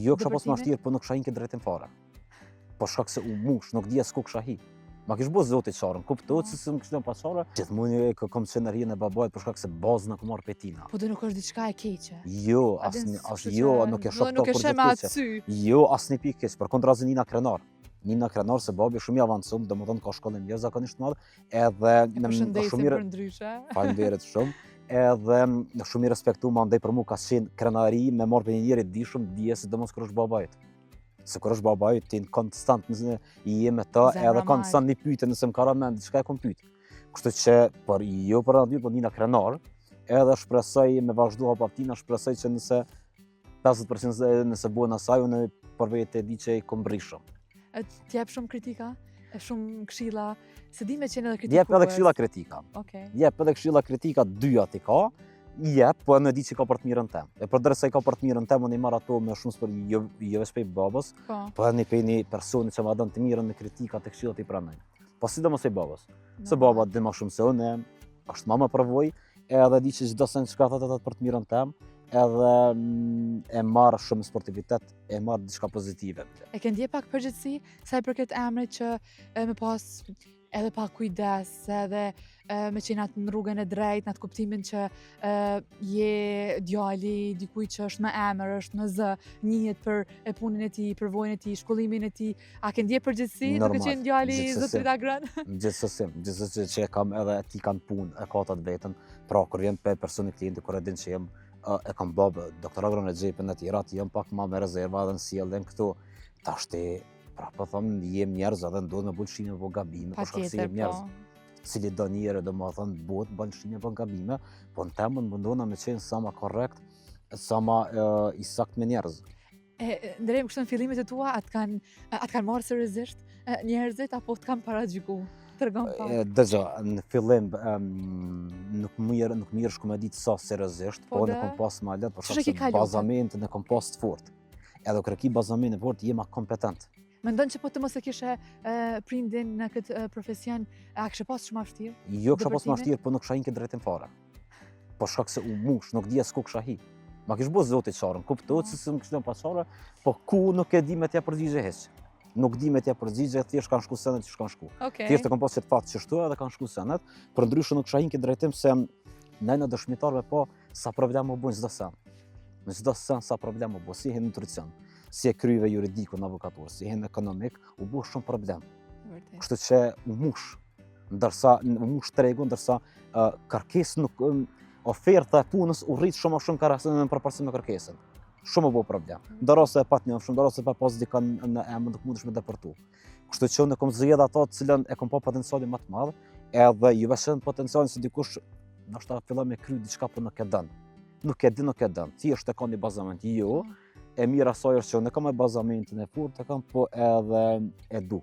Jo kisha pas mashtirë, po nuk kisha hinë këtë drejtim fare. Po shkak se u mush, nuk dija s'ku kisha hi. Ma kish bo zoti qarën, kuptohet se më kishte pas qarë. Gjithmonë kom qenë rrjen e babait për shkak se bazën e kom marrë petina. Po do nuk është diçka e keqe. Jo, nuk e shoh Nuk e kur shem me atë sy. Jo, asnjë pikë keq, përkundër Nina Krenar. Nina Krenar se babi shumë i avancum, domethënë ka shkollën jashtëzakonisht madhe, edhe në shumë mirë për ndryshe. Faleminderit shumë. Edhe shumë i respektuar andaj për mua ka qenë krenari me marrë për një njeri dishëm, dije se domos kur është babait. Se kur është babait ti konstant i je me ta edhe konstant një pyetje nëse më ka rënë diçka e kom pyet. Kështu që për jo për aty po Nina Krenar, edhe shpresoj me vazhdu Hapatina, shpresoj që nëse 50% nëse buen asaj unë për vetë e di që i kom brishëm. Të jep shumë kritika, shumë këshilla, se di me qenë edhe kritika. Jep edhe këshilla kritika. Okej. Jep edhe këshilla kritika, dyja ti ka. Jep, po në di që ka për të mirën tem. E përdërsa i ka për të mirën tem, unë i marr ato me shumë spër jo veç pej babës, po edhe një personi që ma dën të mirën në kritika të këshillat i pranoj. Po sidomos pej babës. Se baba di më shumë se unë, është mama përvoj, edhe di që çdo sen çka thotë për të mirën tem, edhe e marr shumë sportivitet, e marr diçka pozitive. E ke ndje pak përgjithësi sa i përket emrit që me pas edhe pa kujdes, edhe me qenë atë në rrugën e drejtë, në atë kuptimin që je djali dikujt që është me emër, është me zë, njihet për punën e tij, përvojën e tij, shkollimin e tij. A ke ndje përgjithësi duke qenë djali zotërit Agran? Gjithsesi që e kam edhe ti kanë punë, e ka atë vetën. Pra kur vjen pe personi klienti kur e din që jam e kam babë, doktor Agron e xhepën e tjera, ti jam pak më me rezerva dhe në sjelljen këtu. Tashti pra po them jem njerëz edhe ndodh me bullshime apo gabime, për shkak se jem njerëz. Cili do njëre do më thënë bëhet bullshime apo gabime, po në temën mundona me qenë sa më korrekt, sa më i sakt me njerëz. Ndërrejmë kështu në fillimet e tua, atë kanë marrë seriozisht njerëzit apo të kanë paragjyku? Tregon pak. Dëgjo, në fillim nuk mirë shku me ditë sa seriozisht, po në kom pas më lehtë për shkak se bazamentin e kom pas të fortë. Edhe kur ki bazamentin e fortë jema kompetent. Mendon që po të mos e kishe prindin në këtë profesion, a kishe pas shumë vështirë? Jo kisha pas vështirë, po nuk kisha hinë këtë drejtim fare. Po shkak se u mush, nuk dija s'ku kisha hi. Ma kish bo zoti qarën, kuptohet se më kishte pas qarë, po ku nuk e di me t'ja përgjigje hiç. Nuk di me t'ja përgjigje, thjesht kanë shku senet që kanë shku. Thjesht e kam pas që të fatë që shtu edhe kanë shku senet, për ndryshë nuk kisha hinë këtë drejtim se nëjna dëshmitarve po sa problem u bujnë çdo sen. Në çdo sen sa problem u bujnë, si hin nutricion, si e kryve juridiku në avokaturë, si hin ekonomik, u bujnë shumë problem. Kështu që u mush, tregu, ndërsa kërkesë nuk oferta e punës u rrit shumë ka në përparsim me kërkesën. Shumë u bë problem. Ndarose e pat njohshëm, ndarose pa pas dikan në emër nuk mundesh me deportu. Kështu që unë kom zgjedh ato të cilën e kom pa potencialin më të madh, edhe ju vëshën potencialin se dikush ndoshta fillon me kry diçka po nuk e don. Nuk e don. Thjesht e ka një bazament. Jo, e mira asaj është që unë kam bazamentin e fortë, kam po edhe e du.